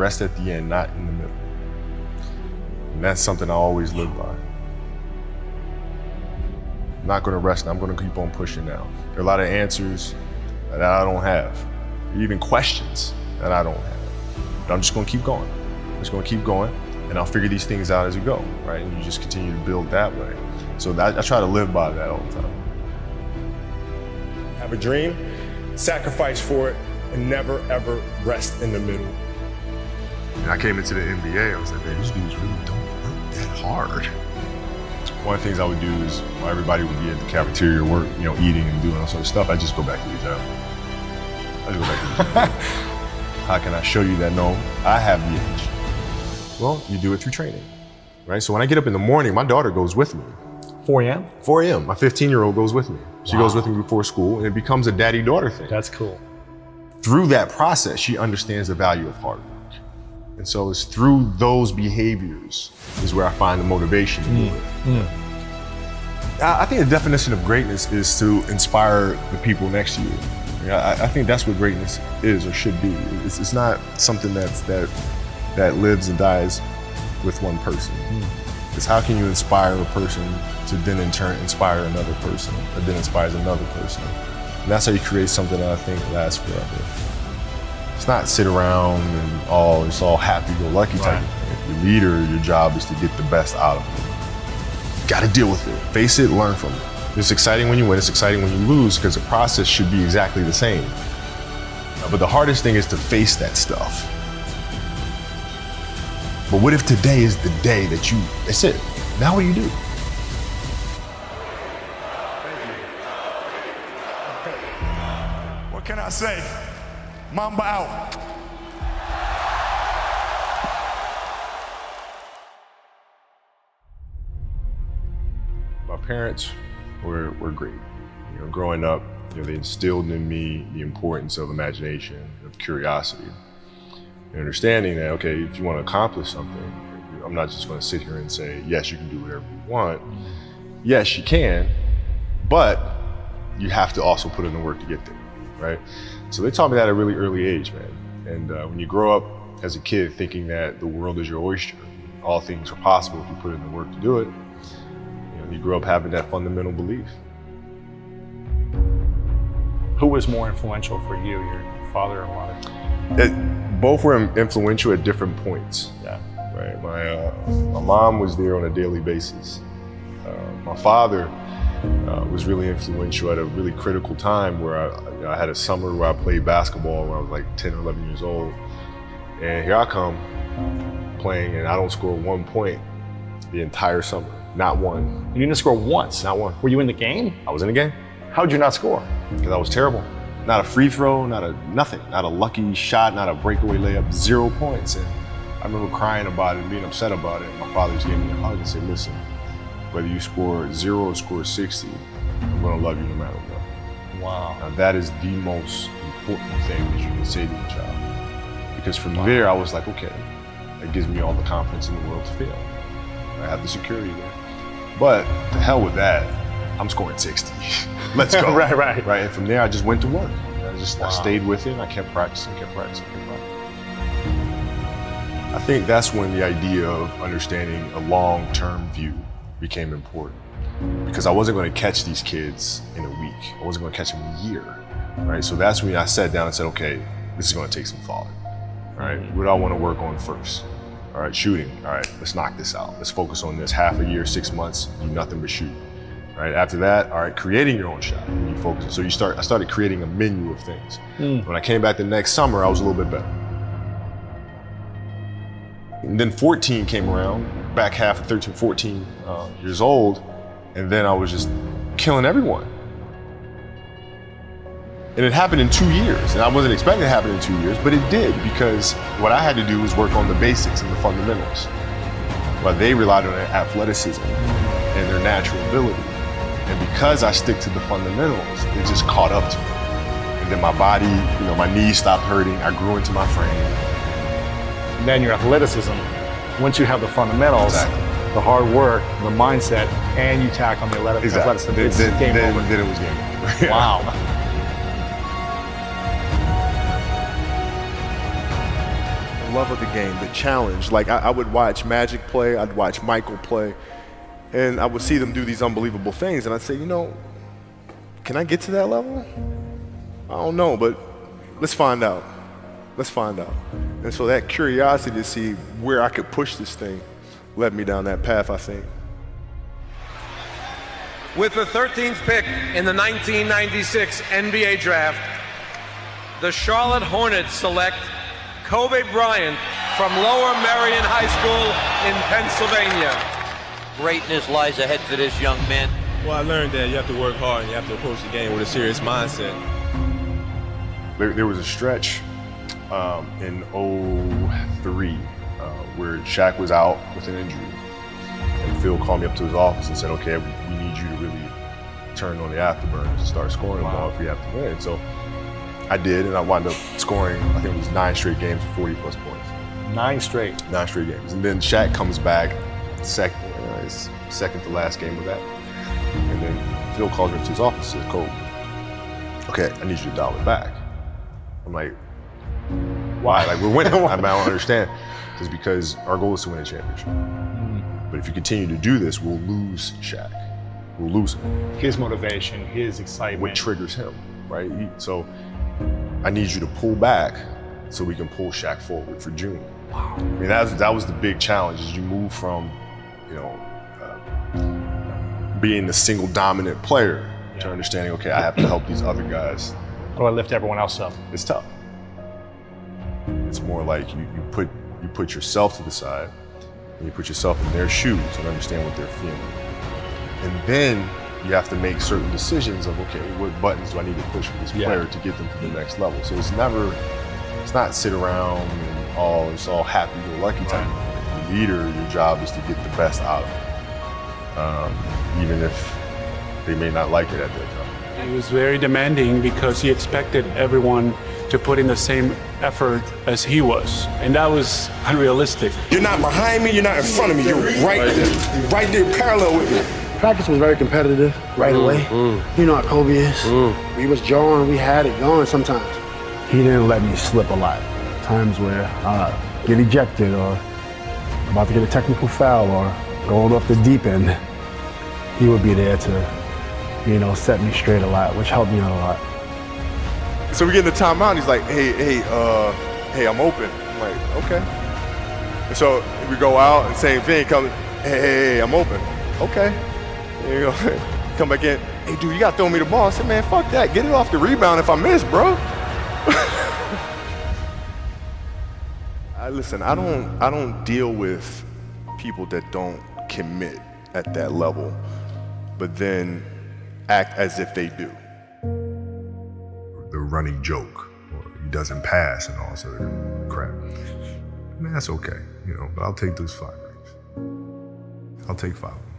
rest at the end, not in the middle. And that's something I always live by. I'm not gonna rest, I'm gonna keep on pushing now. There are a lot of answers that I don't have, even questions that I don't have. But I'm just gonna keep going. I'm just gonna keep going, and I'll figure these things out as you go, right? And you just continue to build that way. So I try to live by that all the time. Have a dream, sacrifice for it, and never ever rest in the middle. And I came into the NBA, I was like, man, these dudes really don't work that hard. One of the things I would do is, while everybody would be at the cafeteria work, eating and doing all sort of stuff, I just go back to the gym. How can I show you that, no, I have the edge? Well, you do it through training, right? So when I get up in the morning, my daughter goes with me. 4 a.m.? 4 a.m. My 15-year-old goes with me. She goes with me before school, and it becomes a daddy-daughter thing. That's cool. Through that process, she understands the value of hard work. And so it's through those behaviors is where I find the motivation to do it. I think the definition of greatness is to inspire the people next to you. I think that's what greatness is or should be. It's not something that lives and dies with one person. It's how can you inspire a person to then in turn inspire another person, that then inspires another person. And that's how you create something that I think lasts forever. It's not sit around and it's all happy-go-lucky type of thing. Your leader, your job is to get the best out of it. You gotta deal with it, face it, learn from it. It's exciting when you win, it's exciting when you lose, because the process should be exactly the same. But the hardest thing is to face that stuff. But what if today is the day that's it? Now what do you do? What can I say? Mamba out. My parents were great. Growing up, they instilled in me the importance of imagination, of curiosity, and understanding that, okay, if you want to accomplish something, I'm not just going to sit here and say, yes, you can do whatever you want. Yes, you can, but you have to also put in the work to get there, right? So they taught me that at a really early age, man. And when you grow up as a kid thinking that the world is your oyster, all things are possible if you put in the work to do it, you grow up having that fundamental belief. Who was more influential for you, your father or mother? Both were influential at different points. Yeah. Right. My mom was there on a daily basis. My father was really influential at a really critical time where I had a summer where I played basketball when I was like 10 or 11 years old. And here I come playing and I don't score 1 point the entire summer. Not one. You didn't score once? Not one. Were you in the game? I was in the game. How'd you not score? Because I was terrible. Not a free throw, nothing. Not a lucky shot, not a breakaway layup, 0 points. And I remember crying about it and being upset about it. My father just gave me a hug and said, listen, whether you score 0 or score 60, I'm gonna love you no matter what. Wow. Now that is the most important thing that you can say to a child. Because from there, I was like, okay, that gives me all the confidence in the world to fail. I have the security there. But to hell with that, I'm scoring 60. Let's go. Right. And from there, I just went to work. I stayed with it. I kept practicing. I think that's when the idea of understanding a long-term view became important. Because I wasn't going to catch these kids in a week. I wasn't going to catch them in a year. Right? So that's when I sat down and said, okay, this is going to take some thought. Right? What do I want to work on first? All right, shooting. All right, let's knock this out. Let's focus on this. Half a year, 6 months, do nothing but shoot. Right, after that, all right, creating your own shot. You focus. So I started creating a menu of things. When I came back the next summer, I was a little bit better. And then 14 came around, back half of 13, 14 years old, and then I was just killing everyone. And it happened in 2 years, and I wasn't expecting it to happen in 2 years, but it did, because what I had to do was work on the basics and the fundamentals. While they relied on their athleticism and their natural ability. And because I stick to the fundamentals, it just caught up to me. And then my body, my knees stopped hurting, I grew into my frame. And then your athleticism, once you have the fundamentals, the hard work, the mindset, and you tack on the athleticism, it's game over. Then it was game over. Wow. love of the game, the challenge. Like I would watch Magic play, I'd watch Michael play, and I would see them do these unbelievable things, and I'd say, you know, can I get to that level? I don't know, but let's find out. Let's find out. And so that curiosity to see where I could push this thing led me down that path, I think. With the 13th pick in the 1996 NBA Draft, the Charlotte Hornets select Kobe Bryant from Lower Merion High School in Pennsylvania. Greatness lies ahead for this young man. Well, I learned that you have to work hard and you have to approach the game with a serious mindset. There was a stretch in 03 where Shaq was out with an injury. And Phil called me up to his office and said, okay, we need you to really turn on the afterburners and start scoring the ball if we have to win. So I did, and I wound up scoring, I think it was 9 straight games for 40 plus points. 9 straight? 9 straight games. And then Shaq comes back, his second to last game of that. And then Phil calls me up to his office and says, Kobe, okay, I need you to dial it back. I'm like, why? Like, we're winning. I don't understand. It's because our goal is to win a championship. But if you continue to do this, we'll lose Shaq. We'll lose him. His motivation, his excitement. What triggers him, right? So I need you to pull back so we can pull Shaq forward for June. Wow. I mean, that was the big challenge, is you move from, you know, being the single dominant player to understanding, okay, I have to help these other guys. How do I lift everyone else up? It's tough. It's more like you put yourself to the side, and you put yourself in their shoes and understand what they're feeling. And then you have to make certain decisions of, okay, what buttons do I need to push for this player to get them to the next level? So it's not sit around and it's all happy-go-lucky type. The leader, your job is to get the best out of them, even if they may not like it at that time. He was very demanding because he expected everyone to put in the same effort as he was, and that was unrealistic. You're not behind me, you're not in front of me, you're right there parallel with me. Practice was very competitive right away. You know how Kobe is. We was jawing, we had it going sometimes. He didn't let me slip a lot. Times where I get ejected or about to get a technical foul or going off the deep end, he would be there to, you know, set me straight a lot, which helped me out a lot. So we get in the timeout, he's like, hey, I'm open. I'm like, okay. And so we go out and same thing, hey, I'm open. Okay. There you go. Come back in, hey dude, you gotta throw me the ball. I said, man, fuck that. Get it off the rebound if I miss, bro. Listen, I don't deal with people that don't commit at that level, but then act as if they do. The running joke, or he doesn't pass and all sort of crap. I mean, that's okay, you know, but I'll take those 5 rings. I'll take 5 of them.